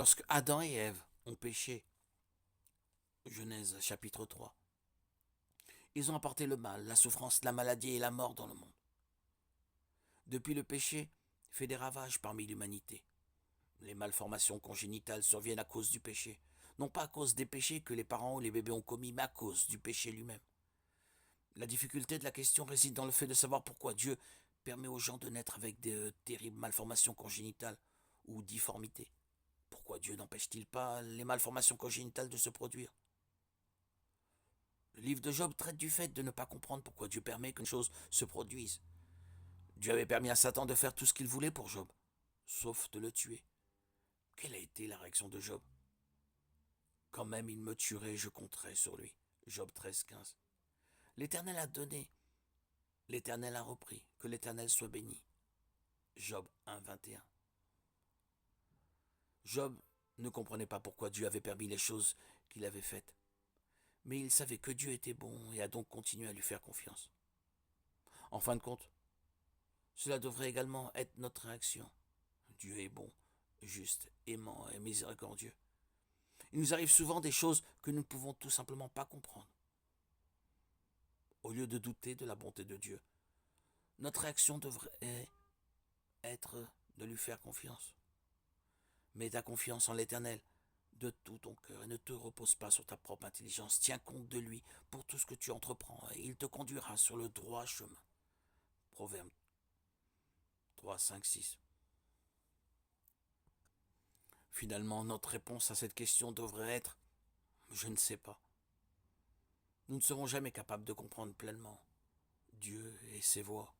Lorsque Adam et Ève ont péché, Genèse chapitre 3, ils ont apporté le mal, la souffrance, la maladie et la mort dans le monde. Depuis le péché, fait des ravages parmi l'humanité. Les malformations congénitales surviennent à cause du péché. Non pas à cause des péchés que les parents ou les bébés ont commis, mais à cause du péché lui-même. La difficulté de la question réside dans le fait de savoir pourquoi Dieu permet aux gens de naître avec de terribles malformations congénitales ou difformités. Pourquoi Dieu n'empêche-t-il pas les malformations congénitales de se produire? Le livre de Job traite du fait de ne pas comprendre pourquoi Dieu permet qu'une chose se produise. Dieu avait permis à Satan de faire tout ce qu'il voulait pour Job, sauf de le tuer. Quelle a été la réaction de Job? Quand même il me tuerait, je compterais sur lui. Job 13,15. L'Éternel a donné, l'Éternel a repris, que l'Éternel soit béni. Job 1,21. Job ne comprenait pas pourquoi Dieu avait permis les choses qu'il avait faites, mais il savait que Dieu était bon et a donc continué à lui faire confiance. En fin de compte, cela devrait également être notre réaction. Dieu est bon, juste, aimant et miséricordieux. Il nous arrive souvent des choses que nous ne pouvons tout simplement pas comprendre. Au lieu de douter de la bonté de Dieu, notre réaction devrait être de lui faire confiance. Mets ta confiance en l'Éternel de tout ton cœur et ne te repose pas sur ta propre intelligence. Tiens compte de lui pour tout ce que tu entreprends et il te conduira sur le droit chemin. Proverbe 3, 5, 6. Finalement, notre réponse à cette question devrait être je ne sais pas. Nous ne serons jamais capables de comprendre pleinement Dieu et ses voies.